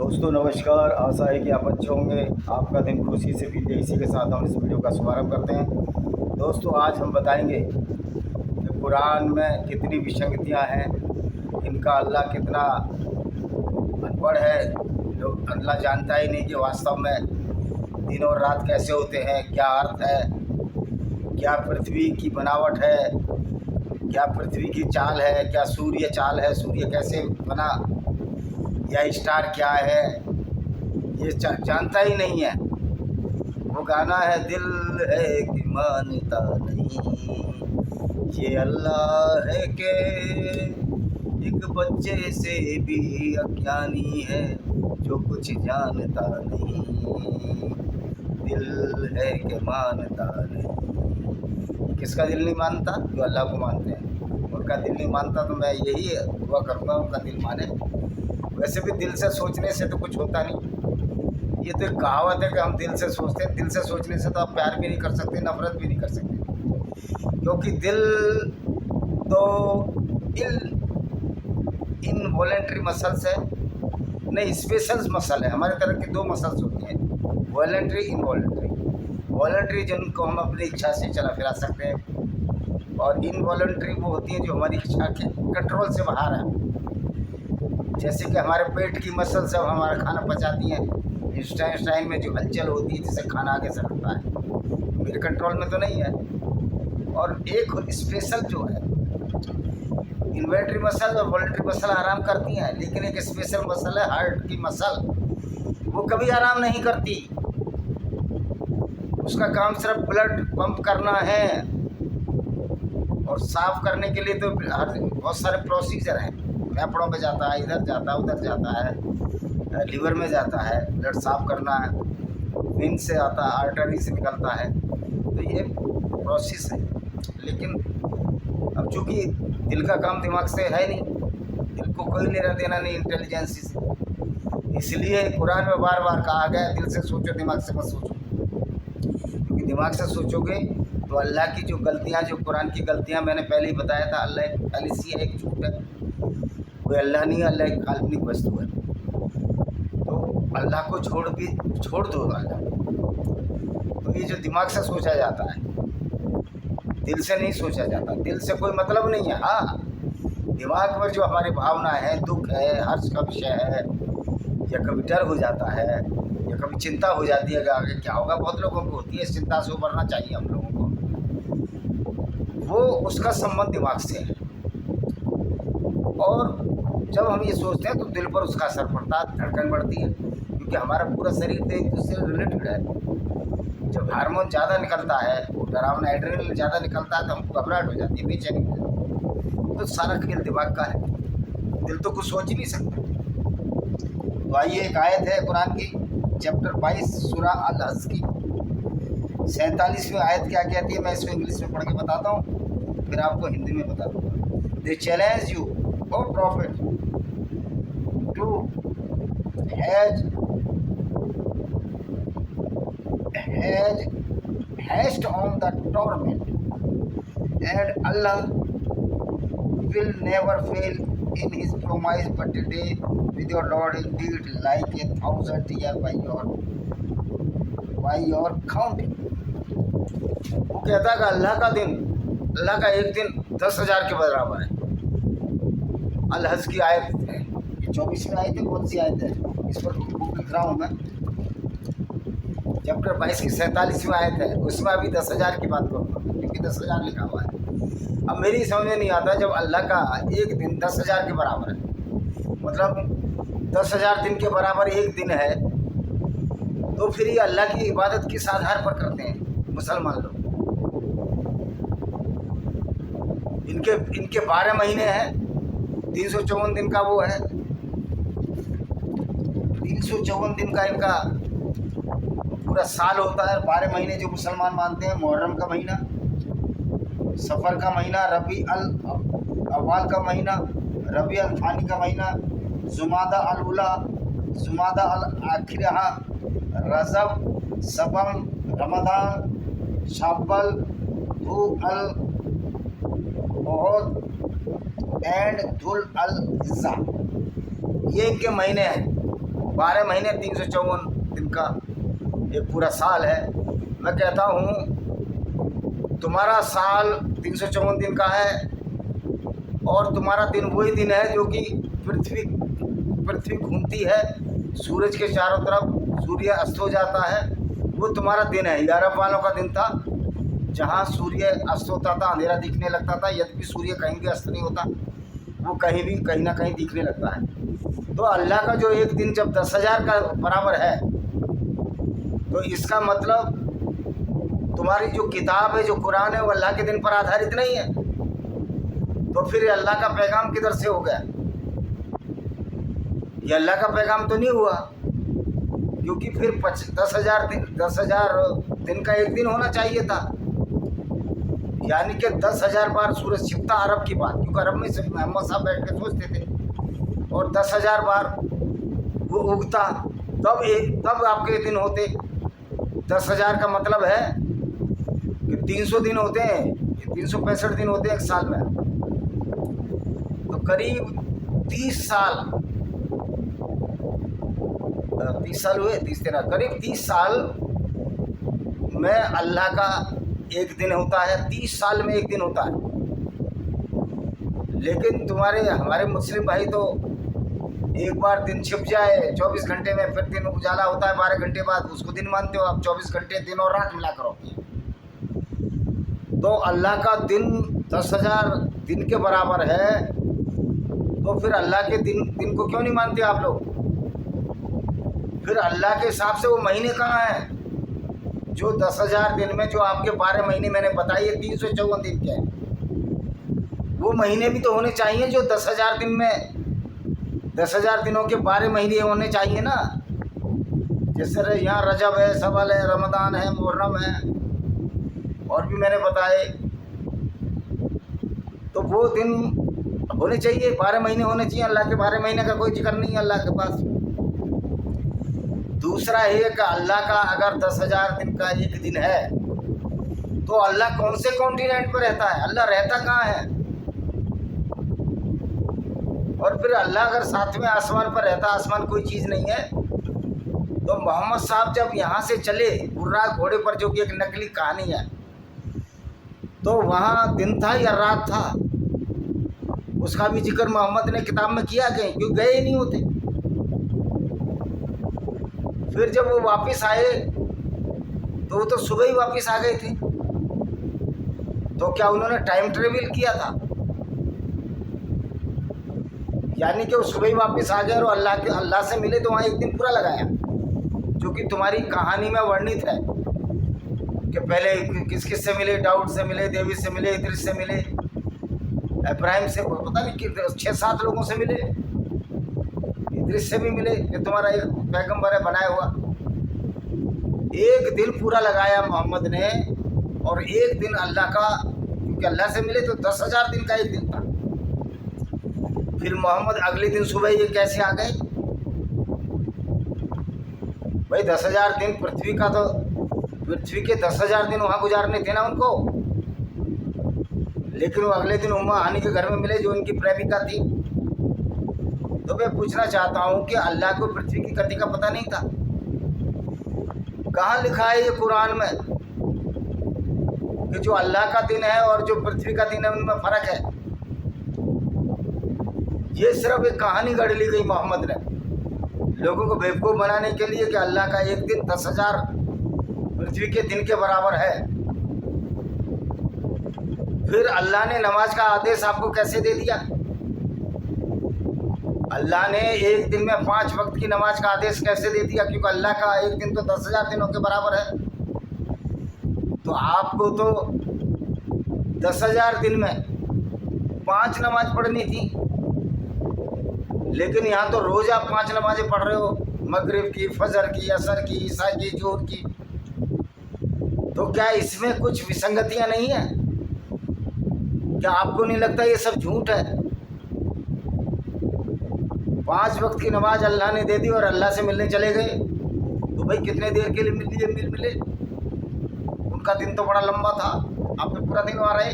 दोस्तों नमस्कार। आशा है कि आप अच्छे होंगे, आपका दिन खुशी से बीते। इसी के साथ हम इस वीडियो का शुभारंभ करते हैं। दोस्तों आज हम बताएंगे कि कुरान में कितनी विसंगतियां हैं, इनका अल्लाह कितना अनपढ़ है। लोग अल्लाह जानता ही नहीं कि वास्तव में दिन और रात कैसे होते हैं, क्या अर्थ है, क्या पृथ्वी की बनावट है, क्या पृथ्वी की चाल है, क्या सूर्य चाल है, सूर्य कैसे बना, या स्टार क्या है, ये जानता ही नहीं है। वो गाना है दिल है कि मानता नहीं, ये अल्लाह है के एक बच्चे से भी अज्ञानी है जो कुछ जानता नहीं, दिल है कि मानता नहीं। किसका दिल नहीं मानता? जो अल्लाह को मानते हैं। उनका दिल नहीं मानता तो मैं यही दुआ करूँगा उनका दिल माने। वैसे भी दिल से सोचने से तो कुछ होता नहीं। ये तो एक कहावत है कि हम दिल से सोचते हैं। दिल से सोचने से तो आप प्यार भी नहीं कर सकते, नफरत भी नहीं कर सकते, क्योंकि दिल तो इनवॉलेंट्री मसल्स है, नहीं स्पेशल मसल है। हमारे तरह की दो मसल्स होती हैं, वॉलेंट्री, इनवॉलेंट्री। वॉलेंट्री जिनको हम अपनी इच्छा से चला फिरा सकते हैं, और इनवॉलेंट्री वो होती हैं जो हमारी इच्छा के कंट्रोल से बाहर है। जैसे कि हमारे पेट की मसल से हमारा खाना पचाती हैं, इंस्टाइन में जो हलचल होती है जिससे खाना आगे सरकता है, मेरे कंट्रोल में तो नहीं है। और एक स्पेशल जो है, इन्वेंट्री मसल और वॉलेंट्री मसल आराम करती हैं, लेकिन एक स्पेशल मसल है हार्ट की मसल, वो कभी आराम नहीं करती। उसका काम सिर्फ ब्लड पंप करना है, और साफ करने के लिए तो बहुत सारे प्रोसीजर हैं। फेफड़ों में जाता है, इधर जाता है, उधर जाता है, लीवर में जाता है, ब्लड साफ करना है, वेन से आता है, आर्टरी से निकलता है, तो ये प्रोसेस है। लेकिन अब चूँकि दिल का काम दिमाग से है नहीं, दिल को कोई लेना देना नहीं इंटेलिजेंस से, इसलिए कुरान में बार बार कहा गया दिल से सोचो, दिमाग से मत सोचो। क्योंकि दिमाग से सोचोगे तो अल्लाह की जो गलतियाँ, जो कुरान की गलतियाँ मैंने पहले ही बताया था, अल्लाह एक फैलिसी है, एक झूठ है, कोई अल्लाह नहीं है, अल्लाह एक काल्पनिक वस्तु है। तो अल्लाह को छोड़ दो अल्लाह। तो ये जो दिमाग से सोचा जाता है, दिल से नहीं सोचा जाता, दिल से कोई मतलब नहीं है। हाँ, दिमाग में जो हमारी भावना है, दुख है, हर्ष का विषय है, या कभी डर हो जाता है, या कभी चिंता हो जाती है कि आगे क्या होगा, बहुत लोगों को होती है। इस चिंता से उबरना चाहिए हम लोगों को, वो उसका संबंध दिमाग से है। और जब हम ये सोचते हैं तो दिल पर उसका असर पड़ता है, धड़कन बढ़ती है, क्योंकि हमारा पूरा शरीर तो एक दूसरे से रिलेटेड है। जब हार्मोन ज़्यादा निकलता है, वो डरावना एड्रेनलिन ज़्यादा निकलता है, तो हमको घबराहट हो जाती है, बेचैनी हो जाती है। तो सारा खेल दिमाग का है, दिल तो कुछ सोच ही नहीं सकता। तो आइए, एक आयत है कुरान की, चैप्टर 22 सूरा अल हज की 47वीं आयत क्या कहती है। मैं इसको इंग्लिश में पढ़ के बताता हूँ, फिर आपको हिंदी में बता दूँगा। They challenge you o profit to haste on the torment, and Allah will never fail in his promise, but today with your Lord indeed like 1,000 years by your counting। वो कहता है कि अल्लाह का दिन, अल्लाह का एक दिन 10,000 के बराबर है। अल हज की आयत है, 24वीं आयत है। कौन सी आयत है? इस पर बुक लिख रहा हूँ मैं, चैप्टर 22 की 47वीं आयत है। उसमें अभी 10,000 की बात करूँगा, क्योंकि 10,000 लिखा हुआ है। अब मेरी समझ में नहीं आता, जब अल्लाह का एक दिन 10,000 के बराबर है, मतलब 10,000 दिन के बराबर एक दिन है, तो फिर ये अल्लाह की इबादत किस आधार पर करते हैं मुसलमान लोग? इनके 12 महीने हैं, 354 दिन का वो है, 354 दिन का इनका पूरा साल होता है। 12 महीने जो मुसलमान मानते हैं, मुहर्रम का महीना, सफ़र का महीना, रबी अल अव्वाल का महीना, रबी अल थानी का महीना, जुमादा अल उला, जुमादा अल आखिरहा, रजब, सबम, रमदान, शाब्बल, धू अल ओहद एंड धुल अल हिस्सा, ये इनके महीने हैं। 12 महीने 354 दिन का एक पूरा साल है। मैं कहता हूँ तुम्हारा साल 354 दिन का है और तुम्हारा दिन वही दिन है जो कि पृथ्वी घूमती है सूरज के चारों तरफ, सूर्य अस्त हो जाता है, वो तुम्हारा दिन है। यूरोप वालों का दिन था जहाँ सूर्य अस्त होता था, अंधेरा दिखने लगता था, यद्यपि सूर्य कहीं भी अस्त नहीं होता, वो कहीं ना कहीं दिखने लगता है। तो अल्लाह का जो एक दिन जब 10,000 का बराबर है, तो इसका मतलब तुम्हारी जो किताब है, जो कुरान है, वो अल्लाह के दिन पर आधारित नहीं है। तो फिर अल्लाह का पैगाम किधर से हो गया? ये अल्लाह का पैगाम तो नहीं हुआ, क्योंकि फिर 10,000 दिन का एक दिन होना चाहिए था। यानी कि 10,000 बार सूरज छिपता, अरब की बात, क्योंकि अरब में सिर्फ मोहम्मद साहब बैठ के सोचते थे, और 10,000 बार वो उगता, तब आपके दिन होते। 10,000 का मतलब है कि 300 दिन होते हैं, 365 दिन होते हैं एक साल में। तो करीब 30 साल हुए, 30 करीब 30 साल में अल्लाह का एक दिन होता है, 30 साल में एक दिन होता है। लेकिन हमारे मुस्लिम भाई तो एक बार दिन छिप जाए 24 घंटे में, फिर दिन उजाला होता है 12 घंटे बाद, उसको दिन मानते हो आप। 24 घंटे दिन और रात मिला करो। तो अल्लाह का दिन 10,000 दिन के बराबर है, तो फिर अल्लाह के दिन को क्यों नहीं मानते आप लोग? फिर अल्लाह के हिसाब से वो महीने कहाँ हैं जो 10,000 दिन में, जो आपके 12 महीने मैंने बताई है 354 दिन के हैं, वो महीने भी तो होने चाहिए जो 10,000 दिन में, 10,000 दिनों के 12 महीने होने चाहिए ना। जैसे यहाँ रजब है, सवल है, रमज़ान है, मुहर्रम है, और भी मैंने बताए। तो वो दिन होने चाहिए, 12 महीने होने चाहिए। अल्लाह के 12 महीने का कोई जिक्र नहीं है अल्लाह के पास। दूसरा है कि अल्लाह का अगर 10,000 दिन का एक दिन है, तो अल्लाह कौन से कॉन्टिनेंट पर रहता है? अल्लाह रहता कहाँ है? और फिर अल्लाह अगर 7वें आसमान पर रहता, आसमान कोई चीज़ नहीं है, तो मोहम्मद साहब जब यहाँ से चले बुर्राक घोड़े पर, जो कि एक नकली कहानी है, तो वहाँ दिन था या रात था, उसका भी जिक्र मोहम्मद ने किताब में किया कहीं, क्यों गए ही नहीं होते। फिर जब वो वापस आए तो वो तो सुबह ही वापस आ गए थे। तो क्या उन्होंने टाइम ट्रेवल किया था? यानी कि वो सुबह ही वापस आ गए और अल्लाह से मिले, तो वहाँ एक दिन पूरा लगाया, जो कि तुम्हारी कहानी में वर्णित है कि पहले किस से मिले, दाऊद से मिले, देवी से मिले, इद्रिस से मिले, इब्राहिम से, पता नहीं कि 6-7 लोगों से मिले, इद्रिस से भी मिले, कि तुम्हारा एक पैगंबर है बनाया हुआ। एक दिन पूरा लगाया मोहम्मद ने, और एक दिन अल्लाह का, क्योंकि अल्लाह से मिले तो 10,000 दिन का एक दिन था। फिर मोहम्मद अगले दिन सुबह ये कैसे आ गए? भाई 10,000 दिन पृथ्वी का, तो पृथ्वी के 10,000 दिन वहाँ गुजारने थे ना उनको। लेकिन वो अगले दिन उम्मा हानी के घर में मिले, जो उनकी प्रेमिका थी। तो मैं पूछना चाहता हूँ कि अल्लाह को पृथ्वी की गति का पता नहीं था? कहाँ लिखा है ये कुरान में कि जो अल्लाह का दिन है और जो पृथ्वी का दिन है उनमें फ़र्क है? ये सिर्फ एक कहानी गढ़ ली गई मोहम्मद ने लोगों को बेवकूफ़ बनाने के लिए कि अल्लाह का एक दिन 10,000 पृथ्वी के दिन के बराबर है। फिर अल्लाह ने नमाज का आदेश आपको कैसे दे दिया? अल्लाह ने एक दिन में 5 वक्त की नमाज का आदेश कैसे दे दिया? क्योंकि अल्लाह का एक दिन तो 10,000 दिनों के बराबर है। तो आपको तो 10,000 दिन में 5 नमाज पढ़नी थी, लेकिन यहाँ तो रोज़ आप 5 नमाजें पढ़ रहे हो, मगरिब की, फजर की, असर की, ईशा की, जोहर की। तो क्या इसमें कुछ विसंगतियाँ नहीं हैं? क्या आपको नहीं लगता ये सब झूठ है? 5 वक्त की नमाज अल्लाह ने दे दी और अल्लाह से मिलने चले गए, तो भाई कितने देर के लिए मिले? उनका दिन तो बड़ा लंबा था, आप तो पूरा दिन वहाँ रहे।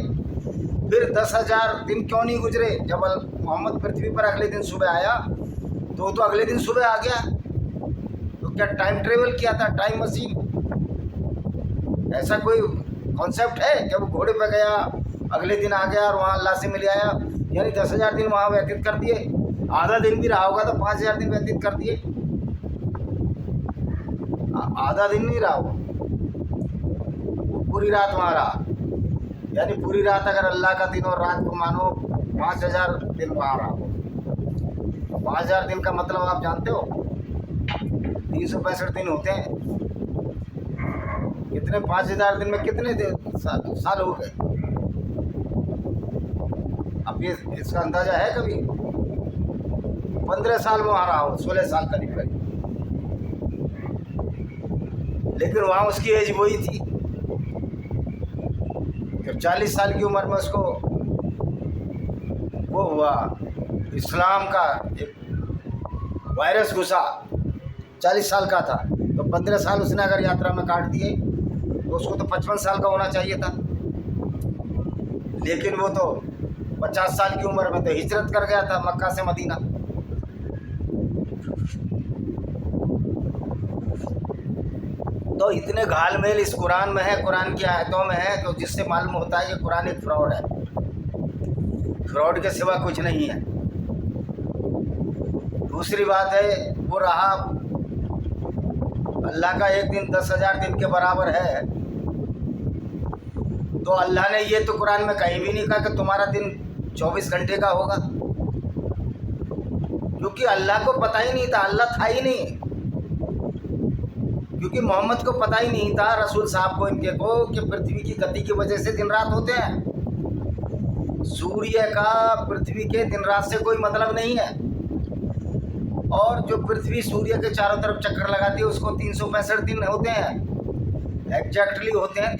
फिर 10,000 दिन क्यों नहीं गुजरे? जब मोहम्मद पृथ्वी पर अगले दिन सुबह आया, तो अगले दिन सुबह आ गया। क्या टाइम ट्रेवल किया था, टाइम मशीन? ऐसा कोई कॉन्सेप्ट है? क्या वो घोड़े पे गया, अगले दिन आ गया और वहाँ अल्लाह से मिल आया? यानी 10,000 दिन वहाँ व्यतीत कर दिए, आधा दिन भी रहा होगा तो 5,000 दिन व्यतीत कर दिए। आधा दिन नहीं रहा वो, पूरी रात वहाँ रहा। यानी पूरी रात अगर अल्लाह का दिन और रात को मानो 5,000 दिन वहाँ रहा। 5,000 दिन का मतलब आप जानते हो? 365 दिन होते हैं। कितने 5,000 दिन में कितने साल हो गए? अब ये इसका अंदाजा है कभी? 15 साल वहाँ रहा हो, 16 साल करीब करीब। लेकिन वहाँ उसकी एज वही थी। जब 40 साल की उम्र में उसको वो हुआ, इस्लाम का एक वायरस घुसा, 40 साल का था, तो 15 साल उसने अगर यात्रा में काट दिए तो उसको तो 55 साल का होना चाहिए था। लेकिन वो तो 50 साल की उम्र में तो हिजरत कर गया था मक्का से मदीना। तो इतने घालमेल इस कुरान में है, कुरान की आयतों में है, तो जिससे मालूम होता है कि कुरान एक फ्रॉड है। फ्रॉड के सिवा कुछ नहीं है। दूसरी बात है, वो रहा अल्लाह का एक दिन 10,000 दिन के बराबर है, तो अल्लाह ने ये तो कुरान में कहीं भी नहीं कहा कि तुम्हारा दिन 24 घंटे का होगा, क्योंकि अल्लाह को पता ही नहीं था, अल्लाह था ही नहीं। क्योंकि मोहम्मद को पता ही नहीं था, रसूल साहब को, इनके को, कि पृथ्वी की गति की वजह से दिन रात होते हैं। सूर्य का पृथ्वी के दिन रात से कोई मतलब नहीं है। और जो पृथ्वी सूर्य के चारों तरफ चक्कर लगाती है उसको 365 दिन होते हैं, एग्जैक्टली होते हैं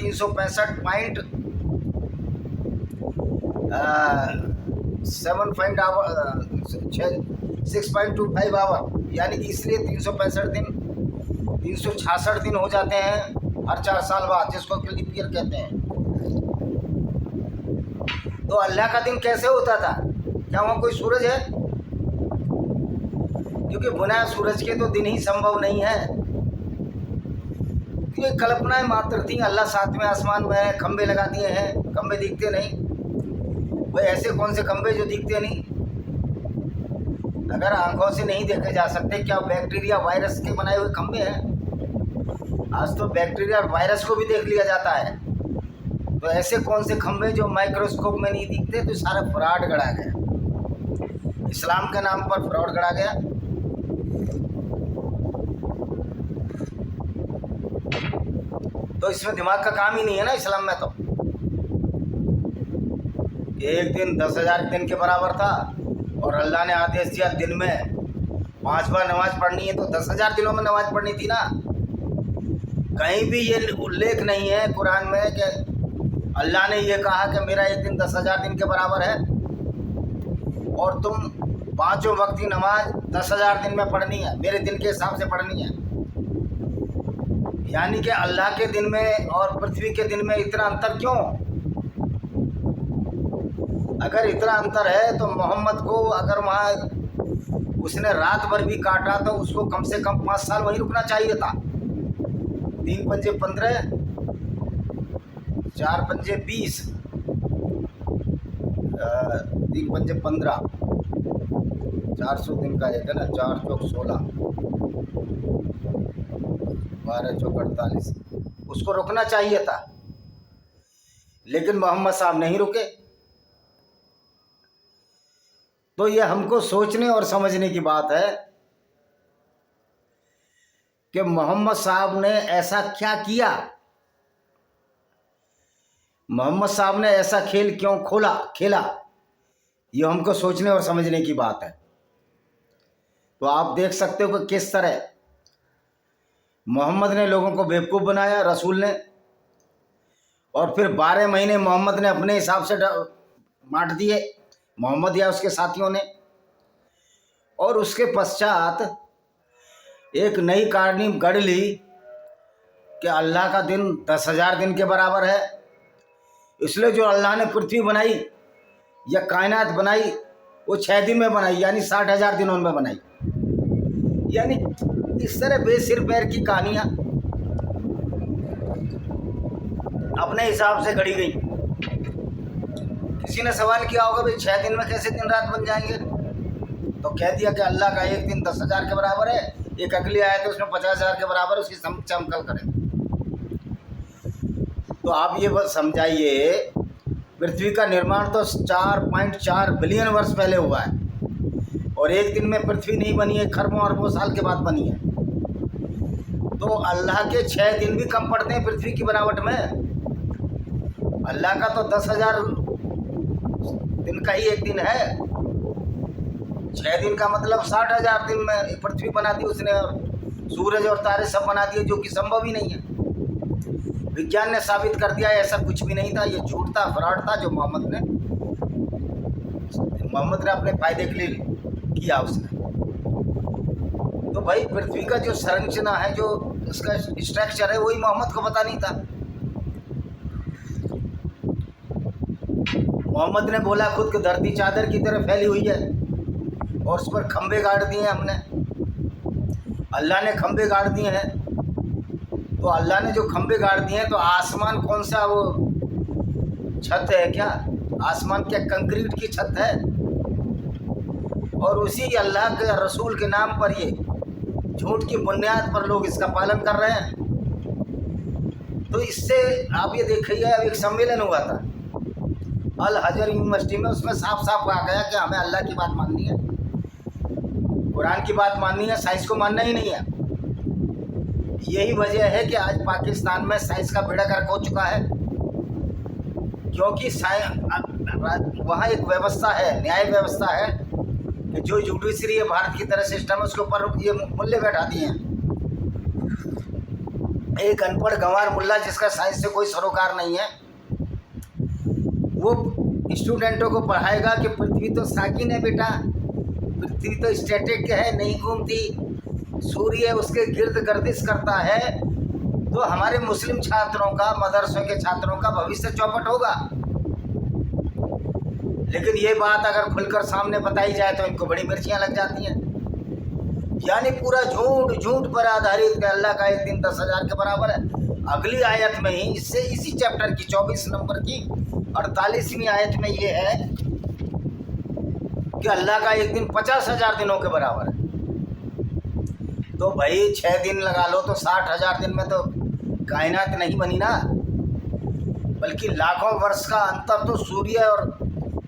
6.25 आवर, यानी कि इसलिए 365 दिन 366 दिन हो जाते हैं हर 4 साल बाद, जिसको लीप ईयर कहते हैं। तो अल्लाह का दिन कैसे होता था? क्या वहाँ कोई सूरज है? क्योंकि बिना सूरज के तो दिन ही संभव नहीं है। ये कल्पनाएं मात्र थी। अल्लाह 7वें आसमान में है, खंबे लगा दिए हैं, खंबे दिखते नहीं। भाई ऐसे कौन से खंबे जो दिखते नहीं? अगर आंखों से नहीं देखे जा सकते, क्या बैक्टीरिया वायरस के बनाए हुए खंबे हैं? आज तो बैक्टीरिया और वायरस को भी देख लिया जाता है। तो ऐसे कौन से खंबे जो माइक्रोस्कोप में नहीं दिखते? तो सारा फ्रॉड गढ़ा गया, इस्लाम के नाम पर फ्रॉड गढ़ा गया। तो इसमें दिमाग का काम ही नहीं है ना इस्लाम में। तो एक दिन 10,000 दिन के बराबर था और अल्लाह ने आदेश दिया दिन में 5 बार नमाज पढ़नी है, तो 10,000 दिनों में नमाज पढ़नी थी ना। कहीं भी ये उल्लेख नहीं है कुरान में कि अल्लाह ने ये कहा कि मेरा एक दिन 10,000 दिन के बराबर है और तुम 5 वक्त की नमाज 10,000 दिन में पढ़नी है, मेरे दिन के हिसाब से पढ़नी है। यानी कि अल्लाह के दिन में और पृथ्वी के दिन में इतना अंतर क्यों? अगर इतना अंतर है तो मोहम्मद को अगर वहाँ उसने रात भर भी काटा तो उसको कम से कम 5 साल वहीं रुकना चाहिए था। 3 पंजे 15, 4 पंजे 20, 3 पंजे 15, 400 दिन का एक है ना, 4 चौक 16, 12 चौक 48, उसको रुकना चाहिए था। लेकिन मोहम्मद साहब नहीं रुके। तो ये हमको सोचने और समझने की बात है कि मोहम्मद साहब ने ऐसा क्या किया, मोहम्मद साहब ने ऐसा खेल क्यों खेला, ये हमको सोचने और समझने की बात है। तो आप देख सकते हो कि किस तरह मोहम्मद ने लोगों को बेवकूफ़ बनाया, रसूल ने, और फिर 12 महीने मोहम्मद ने अपने हिसाब से बांट दिए, मोहम्मद या उसके साथियों ने। और उसके पश्चात एक नई कहानी गढ़ ली कि अल्लाह का दिन 10,000 दिन के बराबर है, इसलिए जो अल्लाह ने पृथ्वी बनाई या कायनात बनाई वो 6 दिन में बनाई, यानी 60,000 दिनों में बनाई। यानी इस तरह बेसिर पैर की कहानियाँ अपने हिसाब से गढ़ी गई। किसी ने सवाल किया होगा भाई 6 दिन में कैसे दिन रात बन जाएंगे, तो कह दिया कि अल्लाह का एक दिन 10,000 के बराबर है, एक अगली आयत है उसमें 50,000 के बराबर, उसकी चमकल करें। तो आप ये बस समझाइए, पृथ्वी का निर्माण तो 4.4 बिलियन वर्ष पहले हुआ है और एक दिन में पृथ्वी नहीं बनी है, खरबों अरबों साल के बाद बनी है। तो अल्लाह के 6 दिन भी कम पड़ते हैं पृथ्वी की बनावट में। अल्लाह का तो 10,000 दिन का ही एक दिन है। 6 दिन का मतलब 60,000 दिन में पृथ्वी बना दी उसने, और सूरज और तारे सब बना दिए, जो कि संभव ही नहीं है। विज्ञान ने साबित कर दिया ऐसा कुछ भी नहीं था, ये झूठ था, फ्रॉड था जो मोहम्मद ने अपने फायदे के लिए किया उसने। तो भाई पृथ्वी का जो संरचना है, जो उसका स्ट्रक्चर है, वही मोहम्मद को पता नहीं था। मोहम्मद ने बोला खुद कि धरती चादर की तरह फैली हुई है और उस पर खंबे गाड़ दिए हैं हमने। अल्लाह ने खंबे गाड़ दिए हैं। तो अल्लाह ने जो खंबे गाड़ दिए हैं, तो आसमान कौन सा वो छत है क्या? आसमान क्या कंक्रीट की छत है? और उसी अल्लाह के रसूल के नाम पर ये झूठ की बुनियाद पर लोग इसका पालन कर रहे हैं। तो इससे आप ये देखिए, अब एक सम्मेलन हुआ था अल हजर यूनिवर्सिटी में, उसमें साफ साफ कहा गया कि हमें अल्लाह की बात माननी है, कुरान की बात माननी है, साइंस को मानना ही नहीं है। यही वजह है कि आज पाकिस्तान में साइंस का बेड़ा गर्क हो चुका है, क्योंकि वहाँ एक व्यवस्था है, न्याय व्यवस्था है कि जो जुडिशरी है भारत की तरह सिस्टम है, उसके ऊपर ये मूल्य बैठा दिए हैं। एक अनपढ़ गंवार मुल्ला जिसका साइंस से कोई सरोकार नहीं है, वो स्टूडेंटों को पढ़ाएगा कि पृथ्वी तो साकिन है बेटा, पृथ्वी तो स्टैटिक है, नहीं घूमती, सूर्य उसके गिर्द गर्दिश करता है। तो हमारे मुस्लिम छात्रों का, मदरसों के छात्रों का भविष्य चौपट होगा। लेकिन ये बात अगर खुलकर सामने बताई जाए तो इनको बड़ी मिर्चियाँ लग जाती हैं। यानी पूरा झूठ पर आधारित कि अल्लाह का एक दिन 10,000 के बराबर है। अगली आयत में ही इससे, इसी चैप्टर की 24 नंबर की 48वीं आयत में ये है कि अल्लाह का एक दिन 50,000 दिनों के बराबर है। तो भाई 6 दिन लगा लो तो 60,000 दिन में तो कायनात नहीं बनी ना, बल्कि लाखों वर्ष का अंतर तो सूर्य और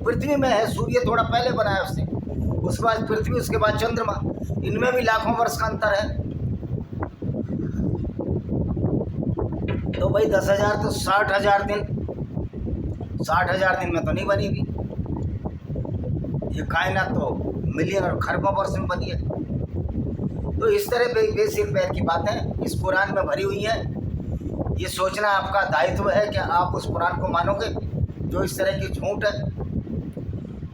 पृथ्वी में है। सूर्य थोड़ा पहले बना है उससे, उसके बाद पृथ्वी, उसके बाद चंद्रमा, इनमें भी लाखों वर्ष का अंतर है। तो भाई 10,000 तो 60,000 दिन, 60,000 दिन में तो नहीं बनी भी ये कायनात, तो मिलियन और खरबों वर्ष में बनी है। तो इस तरह बेसिर पैर की बातें इस कुरान में भरी हुई हैं। ये सोचना आपका दायित्व है कि आप उस कुरान को मानोगे जो इस तरह की झूठ है,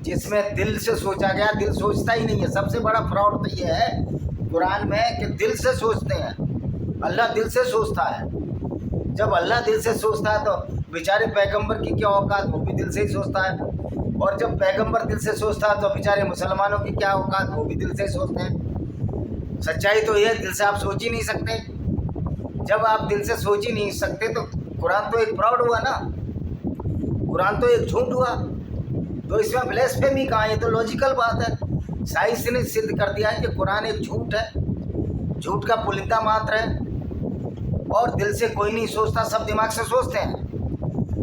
जिसमें दिल से सोचा गया। दिल सोचता ही नहीं है। सबसे बड़ा फ्रॉड तो ये है कुरान में कि दिल से सोचते हैं। अल्लाह दिल से सोचता है। जब अल्लाह दिल से सोचता है तो बेचारे पैगंबर की क्या औकात, वो भी दिल से ही सोचता है। और जब पैगंबर दिल से सोचता है तो बेचारे मुसलमानों की क्या औकात, वो भी दिल से ही सोचते हैं। सच्चाई तो ये, दिल से आप सोच ही नहीं सकते। जब आप दिल से सोच ही नहीं सकते तो कुरान तो एक फ्रॉड हुआ ना, कुरान तो एक झूठ हुआ। तो इसमें ब्लेस्फेमी कहाँ है? ये तो लॉजिकल बात है। साइंस ने सिद्ध कर दिया है कि कुरान एक झूठ है, झूठ का पुलिंदा मात्र है। और दिल से कोई नहीं सोचता, सब दिमाग से सोचते हैं।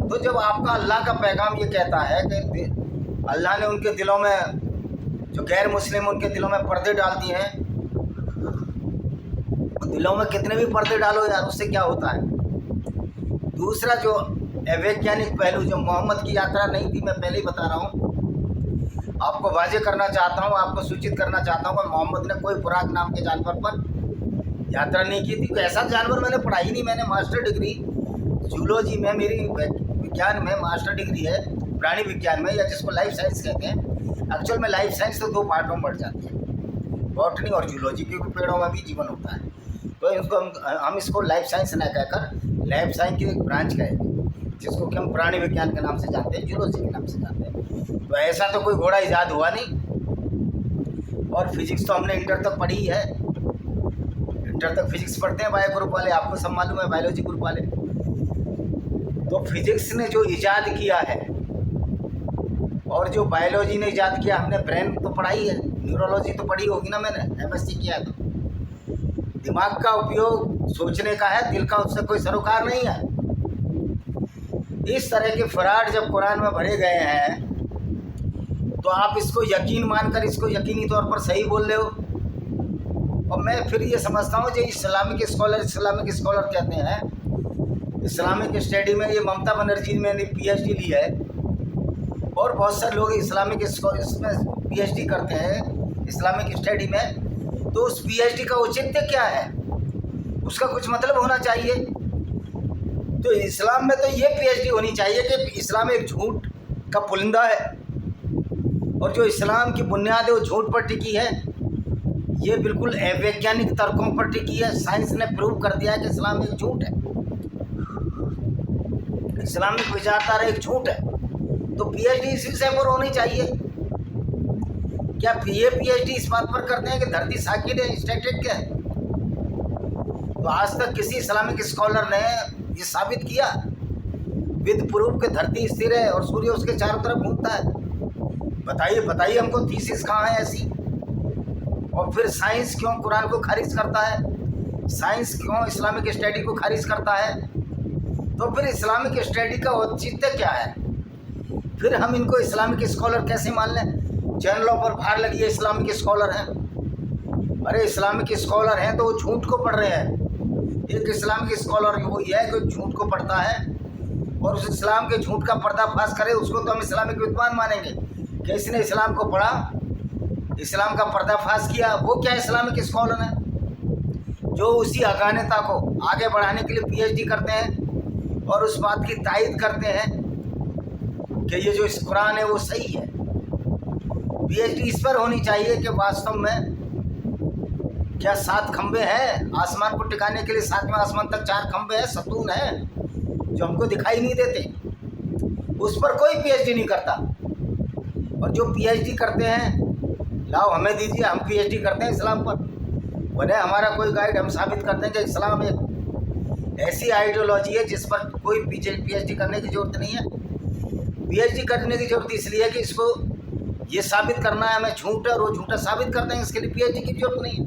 तो जब आपका अल्लाह का पैगाम ये कहता है कि अल्लाह ने उनके दिलों में, जो गैर मुस्लिम उनके दिलों में पर्दे डाल दिए हैं, दिलों में कितने भी पर्दे डालो यार, उससे क्या होता है। दूसरा जो अवैज्ञानिक पहलू, जो मोहम्मद की यात्रा नहीं थी, मैं पहले ही बता रहा हूँ, आपको वाजे करना चाहता हूँ, आपको सूचित करना चाहता हूँ कि मोहम्मद ने कोई बुराक नाम के जानवर पर यात्रा नहीं की थी। ऐसा जानवर मैंने पढ़ा ही नहीं। मैंने मास्टर डिग्री जूलॉजी में, मेरी विज्ञान में मास्टर डिग्री है, प्राणी विज्ञान में, या जिसको लाइफ साइंस कहते हैं। एक्चुअल में लाइफ साइंस तो 2 पार्टों में बढ़ जाती है, बॉटनी और जूलॉजी, क्योंकि पेड़ों में भी जीवन होता है। तो इसको हम इसको लाइफ साइंस न कहकर लाइफ साइंस की एक ब्रांच कहेंगे, जिसको कि हम प्राणी विज्ञान के नाम से जानते हैं, जूलॉजी के नाम से जानते हैं। तो ऐसा तो कोई घोड़ा ईजाद हुआ नहीं। और फिजिक्स तो हमने इंटर तक पढ़ी है, इंटर तक फिजिक्स पढ़ते हैं बायो ग्रुप वाले, आपको सब मालूम है, बायोलॉजी ग्रुप वाले। तो फिजिक्स ने जो इजाद किया है और जो बायोलॉजी ने इजाद किया, हमने ब्रेन तो पढ़ाई है, न्यूरोलॉजी तो पढ़ी होगी ना, मैंने एमएससी किया है। तो दिमाग का उपयोग सोचने का है, दिल का उससे कोई सरोकार नहीं है। इस तरह के फराड जब कुरान में भरे गए हैं तो आप इसको यकीन मानकर इसको यकीनी तौर पर सही बोल रहे हो। और मैं फिर ये समझता हूँ जो इस्लामिक स्कॉलर कहते हैं, इस्लामिक स्टडी में ये ममता बनर्जी ने पीएचडी ली है और बहुत सारे लोग इस्लामिक इसमें पीएचडी करते हैं इस्लामिक स्टडी में। तो उस पीएचडी का औचित्य क्या है, उसका कुछ मतलब होना चाहिए। तो इस्लाम में तो ये पीएचडी होनी चाहिए कि इस्लाम एक झूठ का पुलिंदा है और जो इस्लाम की बुनियाद है वो झूठ पर टिकी है। ये बिल्कुल अवैज्ञानिक तर्कों पर टिकी है। साइंस ने प्रूव कर दिया है कि इस्लाम एक झूठ है, इस्लामिक विचारधारा एक झूठ है। तो पीएचडी इस विषय पर होनी चाहिए। क्या ये पीएचडी इस बात पर करते हैं कि धरती साकिर है, स्टैटिक है? तो आज तक किसी इस्लामिक स्कॉलर ने ये साबित किया विद प्रूफ कि धरती स्थिर है और सूर्य उसके चारों तरफ घूमता है? बताइए हमको थीसिस कहाँ है ऐसी? और फिर साइंस क्यों कुरान को खारिज करता है? साइंस क्यों इस्लामिक स्टडी को खारिज करता है? तो फिर इस्लामिक स्टडी का औचित्य क्या है? फिर हम इनको इस्लामिक स्कॉलर कैसे मान लें? चैनलों पर बाहर लगी है इस्लामिक स्कॉलर हैं। अरे इस्लामिक स्कॉलर हैं तो वो झूठ को पढ़ रहे हैं। एक इस्लामिक स्कॉलर वो ये है कि झूठ को पढ़ता है और उस इस्लाम के झूठ का पर्दाफाश करे, उसको तो हम इस्लामिक विद्वान मानेंगे कि इसने इस्लाम को पढ़ा, इस्लाम का पर्दाफाश किया। वो क्या इस्लामिक स्कॉलर है जो उसी अगानता को आगे बढ़ाने के लिए पीएचडी करते हैं और उस बात की तायद करते हैं कि ये जो इस कुरान है वो सही है। पीएचडी इस पर होनी चाहिए कि वास्तव में क्या 7 खंबे हैं आसमान को टिकाने के लिए, 7वें आसमान तक 4 खंबे हैं, सतून हैं जो हमको दिखाई नहीं देते। उस पर कोई पीएचडी नहीं करता। और जो पीएचडी करते हैं, लाओ हमें दीजिए, हम पीएचडी करते हैं इस्लाम पर। बने हमारा कोई गाइड, हम साबित करते हैं कि इस्लाम एक ऐसी आइडियोलॉजी है जिस पर कोई पीएचडी करने की ज़रूरत नहीं है। पीएचडी करने की ज़रूरत इसलिए है कि इसको ये साबित करना है हमें झूठ है और वो झूठा साबित करते हैं, इसके लिए पीएचडी की जरूरत नहीं है।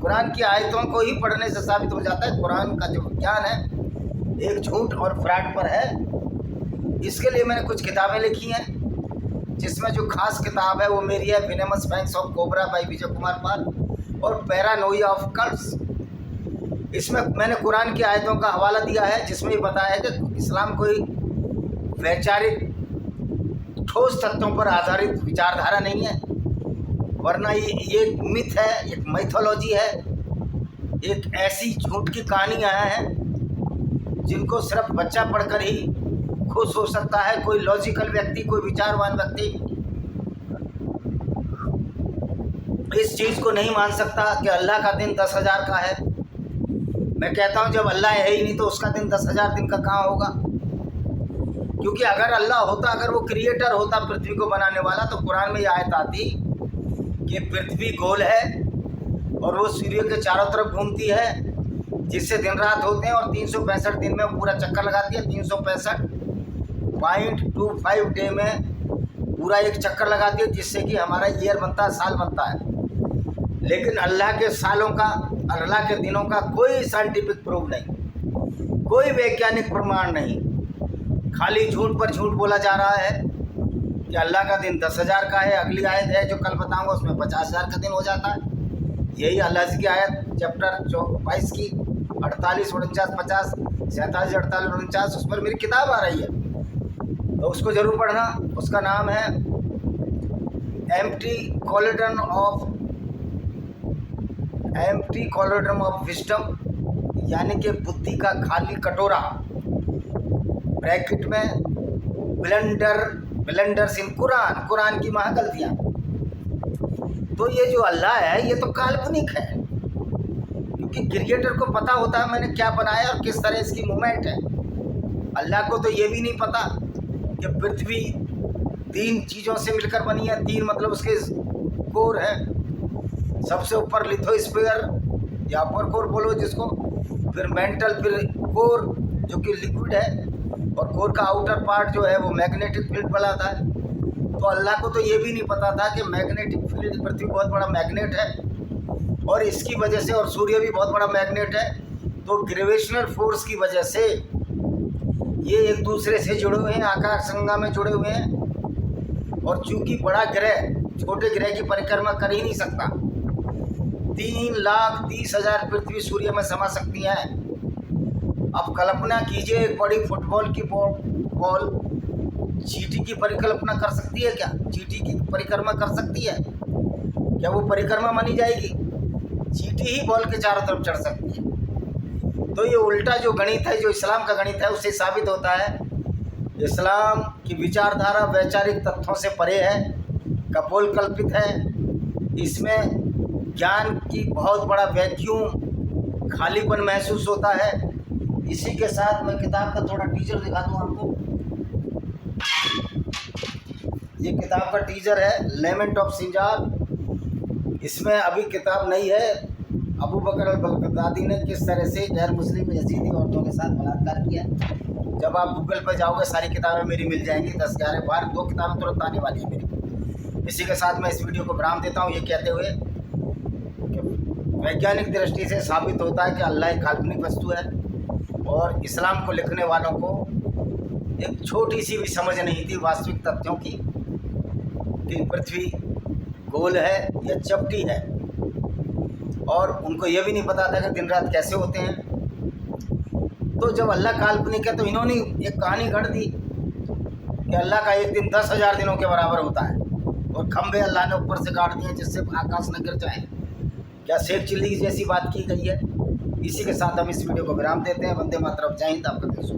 कुरान की आयतों को ही पढ़ने से साबित हो जाता है कुरान का जो ज्ञान है एक झूठ और फ्रॉड पर है। इसके लिए मैंने कुछ किताबें लिखी हैं, जिसमें जो खास किताब है वो मेरी है विनेमस fangs of cobra by Vijay Kumar Pal और पैरानोइया ऑफ कल्ट्स। इसमें मैंने कुरान की आयतों का हवाला दिया है जिसमें ये बताया है कि इस्लाम कोई वैचारिक ठोस तथ्यों पर आधारित विचारधारा नहीं है, वरना ये एक मिथ है, एक मैथोलॉजी है, एक ऐसी झूठ की कहानियाँ हैं जिनको सिर्फ बच्चा पढ़कर ही खुश हो सकता है। कोई लॉजिकल व्यक्ति, कोई विचारवान व्यक्ति इस चीज़ को नहीं मान सकता कि अल्लाह का दिन 10,000 का है। मैं कहता हूँ जब अल्लाह है ही नहीं तो उसका दिन 10,000 दिन का कहाँ होगा? क्योंकि अगर अल्लाह होता, अगर वो क्रिएटर होता पृथ्वी को बनाने वाला, तो कुरान में ये आयत आती कि पृथ्वी गोल है और वो सूर्य के चारों तरफ घूमती है, जिससे दिन रात होते हैं और 365 दिन में पूरा चक्कर लगाती है। 365.25 डे में पूरा एक चक्कर लगाती है, जिससे कि हमारा ईयर बनता है, साल बनता है। लेकिन अल्लाह के सालों का, अल्लाह के दिनों का कोई साइंटिफिक प्रूफ नहीं, कोई वैज्ञानिक प्रमाण नहीं, खाली झूठ पर झूठ बोला जा रहा है कि अल्लाह का दिन 10,000 का है। अगली आयत है जो कल बताऊंगा, उसमें 50,000 का दिन हो जाता है। यही अल्लाह की आयत चैप्टर 22 की 48, 49, 50, 47, 48, 49, उस पर मेरी किताब आ रही है, तो उसको ज़रूर पढ़ना। उसका नाम है एम्प्टी कॉलोड्रम ऑफ विजडम, यानी कि बुद्धि का खाली कटोरा, ब्रैकेट में ब्लेंडर्स इन कुरान की महागलतियाँ। तो ये जो अल्लाह है ये तो काल्पनिक है, क्योंकि क्रिएटर को पता होता है मैंने क्या बनाया और किस तरह इसकी मूवमेंट है। अल्लाह को तो ये भी नहीं पता कि पृथ्वी 3 चीज़ों से मिलकर बनी है। 3 मतलब उसके कोर है, सबसे ऊपर लिथोस्फीयर, या अपर कोर बोलो जिसको, फिर मेंटल, फिर कोर जो कि लिक्विड है, और कोर का आउटर पार्ट जो है वो मैग्नेटिक फील्ड बनाता है। तो अल्लाह को तो ये भी नहीं पता था कि मैग्नेटिक फील्ड, पृथ्वी बहुत बड़ा मैग्नेट है और इसकी वजह से, और सूर्य भी बहुत बड़ा मैग्नेट है, तो ग्रेविटेशनल फोर्स की वजह से ये एक दूसरे से जुड़े हुए हैं, आकाश गंगा में जुड़े हुए हैं। और चूंकि बड़ा ग्रह छोटे ग्रह की परिक्रमा कर ही नहीं सकता, 3,30,000 पृथ्वी सूर्य में समा सकती हैं। अब कल्पना कीजिए, एक बड़ी फुटबॉल की बॉल चींटी की परिकल्पना कर सकती है क्या? चींटी की परिक्रमा कर सकती है क्या? वो परिक्रमा मानी जाएगी? चींटी ही बॉल के चारों तरफ चढ़ सकती है। तो ये उल्टा जो गणित है, जो इस्लाम का गणित है, उससे साबित होता है इस्लाम की विचारधारा वैचारिक तथ्यों से परे है, कपोल कल्पित है। इसमें ज्ञान की बहुत बड़ा वैक्यूम, खालीपन महसूस होता है। इसी के साथ मैं किताब का थोड़ा टीजर दिखा दूँ आपको। ये किताब का टीजर है, लेमेंट ऑफ सिंजार। इसमें अभी किताब नहीं है, अबू बकर अल-बगदादी ने किस तरह से गैर मुस्लिम यजीदी औरतों के साथ बलात्कार किया। जब आप गूगल पर जाओगे सारी किताबें मेरी मिल जाएंगी, 10-11 बार 2 किताबें तुरंत आने वाली है मेरी। इसी के साथ मैं इस वीडियो को विराम देता हूँ, ये कहते हुए कि वैज्ञानिक दृष्टि से साबित होता है कि अल्लाह एक काल्पनिक वस्तु है, और इस्लाम को लिखने वालों को एक छोटी सी भी समझ नहीं थी वास्तविक तथ्यों की, कि पृथ्वी गोल है या चपटी है, और उनको ये भी नहीं पता था कि दिन रात कैसे होते हैं। तो जब अल्लाह काल्पनिक है तो इन्होंने एक कहानी गढ़ दी कि अल्लाह का एक दिन 10,000 दिनों के बराबर होता है, और खंभे अल्लाह ने ऊपर से काट दिए जिससे आकाश न गिर जाए। क्या शेख चिल्ली जैसी बात की गई है? इसी के साथ हम इस वीडियो को विराम देते हैं। वंदे मातरम, जय हिंद, आपका देश।